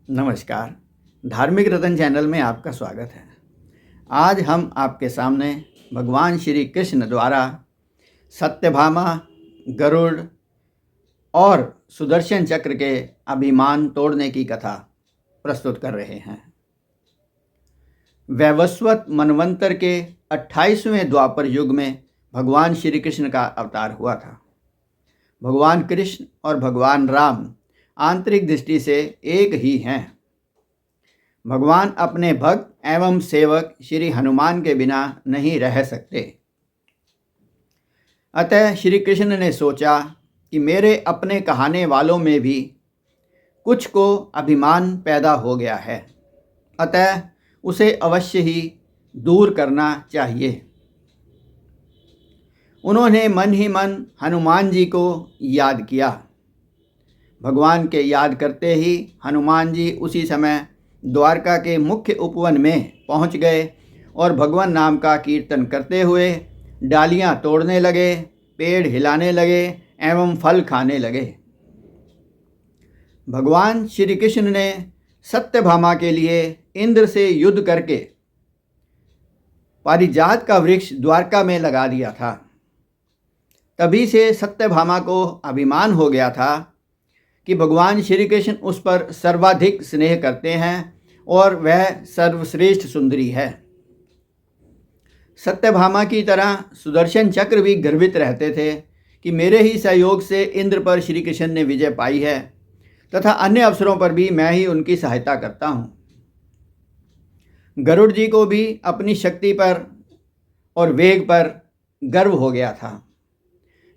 नमस्कार। धार्मिक रतन चैनल में आपका स्वागत है। आज हम आपके सामने भगवान श्री कृष्ण द्वारा सत्यभामा, गरुड़ और सुदर्शन चक्र के अभिमान तोड़ने की कथा प्रस्तुत कर रहे हैं। वैवस्वत मनवंतर के 28वें द्वापर युग में भगवान श्री कृष्ण का अवतार हुआ था। भगवान कृष्ण और भगवान राम आंतरिक दृष्टि से एक ही हैं। भगवान अपने भक्त एवं सेवक श्री हनुमान के बिना नहीं रह सकते। अतः श्री कृष्ण ने सोचा कि मेरे अपने कहाने वालों में भी कुछ को अभिमान पैदा हो गया है, अतः उसे अवश्य ही दूर करना चाहिए। उन्होंने मन ही मन हनुमान जी को याद किया। भगवान के याद करते ही हनुमान जी उसी समय द्वारका के मुख्य उपवन में पहुंच गए और भगवान नाम का कीर्तन करते हुए डालियां तोड़ने लगे, पेड़ हिलाने लगे एवं फल खाने लगे। भगवान श्री कृष्ण ने सत्यभामा के लिए इंद्र से युद्ध करके पारिजात का वृक्ष द्वारका में लगा दिया था। तभी से सत्यभामा को अभिमान हो गया था कि भगवान श्री कृष्ण उस पर सर्वाधिक स्नेह करते हैं और वह सर्वश्रेष्ठ सुंदरी है। सत्यभामा की तरह सुदर्शन चक्र भी गर्वित रहते थे कि मेरे ही सहयोग से इंद्र पर श्री कृष्ण ने विजय पाई है तथा अन्य अवसरों पर भी मैं ही उनकी सहायता करता हूँ। गरुड़ जी को भी अपनी शक्ति पर और वेग पर गर्व हो गया था।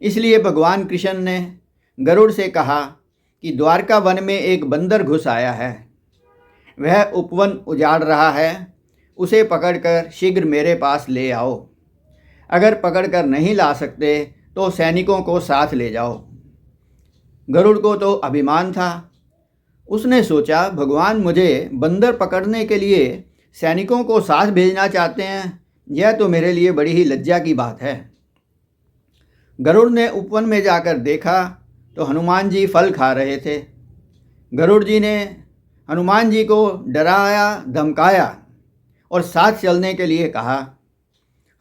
इसलिए भगवान कृष्ण ने गरुड़ से कहा कि द्वारका वन में एक बंदर घुस आया है, वह उपवन उजाड़ रहा है, उसे पकड़कर शीघ्र मेरे पास ले आओ। अगर पकड़कर नहीं ला सकते तो सैनिकों को साथ ले जाओ। गरुड़ को तो अभिमान था। उसने सोचा भगवान मुझे बंदर पकड़ने के लिए सैनिकों को साथ भेजना चाहते हैं, यह तो मेरे लिए बड़ी ही लज्जा की बात है। गरुड़ ने उपवन में जाकर देखा तो हनुमान जी फल खा रहे थे। गरुड़ जी ने हनुमान जी को डराया, धमकाया और साथ चलने के लिए कहा।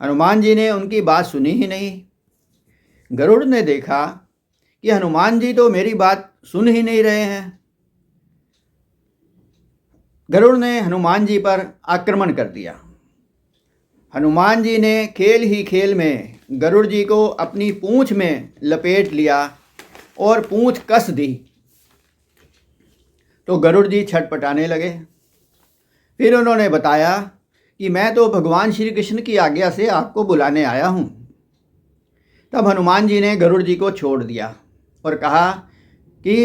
हनुमान जी ने उनकी बात सुनी ही नहीं। गरुड़ ने देखा कि हनुमान जी तो मेरी बात सुन ही नहीं रहे हैं। गरुड़ ने हनुमान जी पर आक्रमण कर दिया। हनुमान जी ने खेल ही खेल में गरुड़ जी को अपनी पूंछ में लपेट लिया और पूंछ कस दी तो गरुड़ जी छटपटाने लगे। फिर उन्होंने बताया कि मैं तो भगवान श्री कृष्ण की आज्ञा से आपको बुलाने आया हूँ। तब हनुमान जी ने गरुड़ जी को छोड़ दिया और कहा कि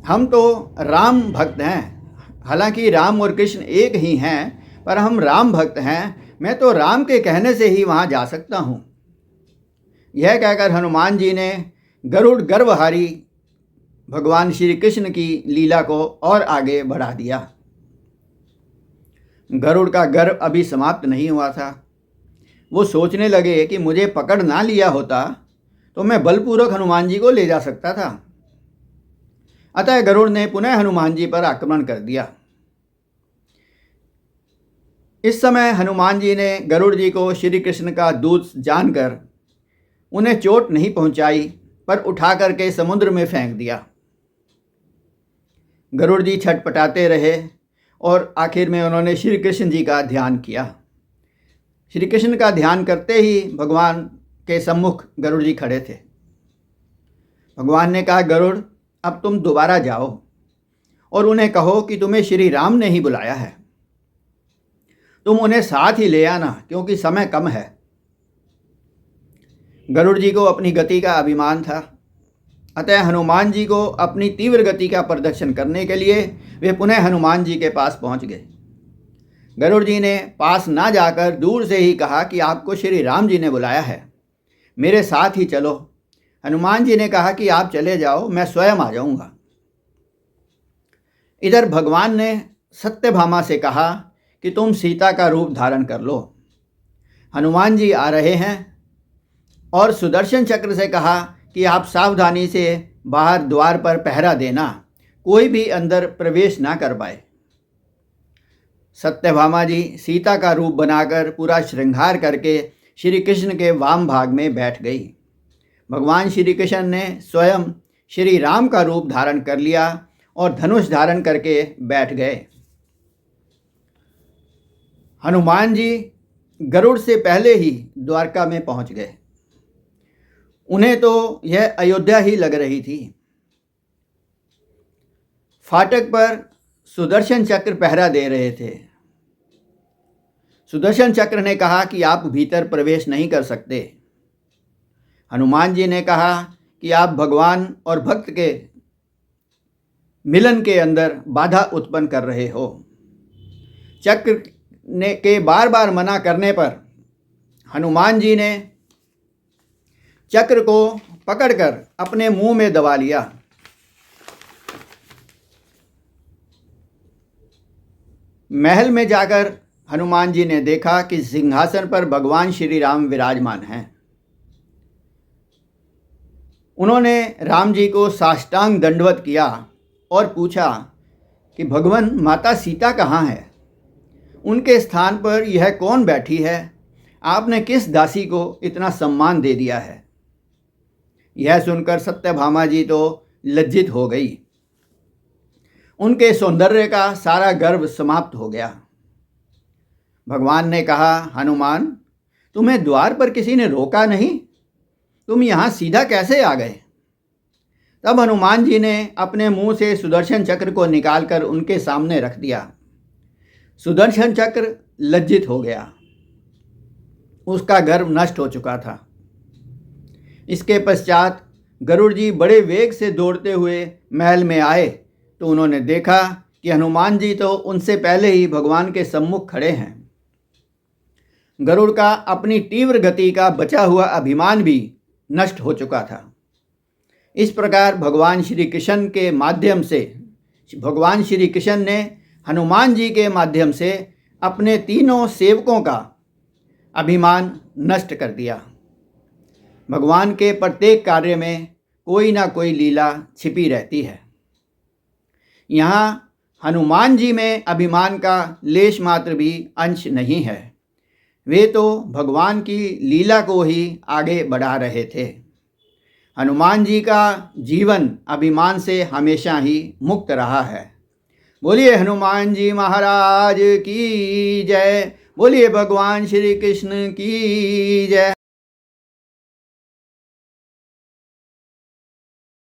हम तो राम भक्त हैं। हालांकि राम और कृष्ण एक ही हैं, पर हम राम भक्त हैं। मैं तो राम के कहने से ही वहाँ जा सकता हूँ। यह कहकर हनुमान जी ने गरुड़ गर्वहारी भगवान श्री कृष्ण की लीला को और आगे बढ़ा दिया। गरुड़ का गर्व अभी समाप्त नहीं हुआ था। वो सोचने लगे कि मुझे पकड़ ना लिया होता तो मैं बलपूर्वक हनुमान जी को ले जा सकता था। अतः गरुड़ ने पुनः हनुमान जी पर आक्रमण कर दिया। इस समय हनुमान जी ने गरुड़ जी को श्री कृष्ण का दूत जानकर उन्हें चोट नहीं पहुंचाई, पर उठा करके समुद्र में फेंक दिया। गरुड़ जी छटपटाते रहे और आखिर में उन्होंने श्री कृष्ण जी का ध्यान किया। श्री कृष्ण का ध्यान करते ही भगवान के सम्मुख गरुड़ जी खड़े थे। भगवान ने कहा, गरुड़ अब तुम दोबारा जाओ और उन्हें कहो कि तुम्हें श्री राम ने ही बुलाया है। तुम उन्हें साथ ही ले आना, क्योंकि समय कम है। गरुड़ जी को अपनी गति का अभिमान था, अतः हनुमान जी को अपनी तीव्र गति का प्रदर्शन करने के लिए वे पुनः हनुमान जी के पास पहुंच गए। गरुड़ जी ने पास ना जाकर दूर से ही कहा कि आपको श्री राम जी ने बुलाया है, मेरे साथ ही चलो। हनुमान जी ने कहा कि आप चले जाओ, मैं स्वयं आ जाऊंगा। इधर भगवान ने सत्यभामा से कहा कि तुम सीता का रूप धारण कर लो। हनुमान जी आ रहे हैं और सुदर्शन चक्र से कहा कि आप सावधानी से बाहर द्वार पर पहरा देना, कोई भी अंदर प्रवेश ना कर पाए। सत्यभामा जी सीता का रूप बनाकर पूरा श्रृंगार करके श्री कृष्ण के वाम भाग में बैठ गई। भगवान श्री कृष्ण ने स्वयं श्री राम का रूप धारण कर लिया और धनुष धारण करके बैठ गए। हनुमान जी गरुड़ से पहले ही द्वारका में पहुंच गए। उन्हें तो यह अयोध्या ही लग रही थी। फाटक पर सुदर्शन चक्र पहरा दे रहे थे। सुदर्शन चक्र ने कहा कि आप भीतर प्रवेश नहीं कर सकते। हनुमान जी ने कहा कि आप भगवान और भक्त के मिलन के अंदर बाधा उत्पन्न कर रहे हो। चक्र के बार बार मना करने पर हनुमान जी ने चक्र को पकड़कर अपने मुंह में दबा लिया। महल में जाकर हनुमान जी ने देखा कि सिंहासन पर भगवान श्री राम विराजमान हैं। उन्होंने राम जी को साष्टांग दंडवत किया और पूछा कि भगवान माता सीता कहाँ है? उनके स्थान पर यह कौन बैठी है? आपने किस दासी को इतना सम्मान दे दिया है? यह सुनकर सत्यभामा जी तो लज्जित हो गई। उनके सौंदर्य का सारा गर्व समाप्त हो गया। भगवान ने कहा, हनुमान, तुम्हें द्वार पर किसी ने रोका नहीं? तुम यहाँ सीधा कैसे आ गए? तब हनुमान जी ने अपने मुंह से सुदर्शन चक्र को निकालकर उनके सामने रख दिया। सुदर्शन चक्र लज्जित हो गया। उसका गर्व नष्ट हो चुका था। इसके पश्चात गरुड़ जी बड़े वेग से दौड़ते हुए महल में आए तो उन्होंने देखा कि हनुमान जी तो उनसे पहले ही भगवान के सम्मुख खड़े हैं। गरुड़ का अपनी तीव्र गति का बचा हुआ अभिमान भी नष्ट हो चुका था। इस प्रकार भगवान श्री कृष्ण के माध्यम से भगवान श्री कृष्ण ने हनुमान जी के माध्यम से अपने तीनों सेवकों का अभिमान नष्ट कर दिया। भगवान के प्रत्येक कार्य में कोई ना कोई लीला छिपी रहती है। यहाँ हनुमान जी में अभिमान का लेश मात्र भी अंश नहीं है। वे तो भगवान की लीला को ही आगे बढ़ा रहे थे। हनुमान जी का जीवन अभिमान से हमेशा ही मुक्त रहा है। बोलिए हनुमान जी महाराज की जय। बोलिए भगवान श्री कृष्ण की जय।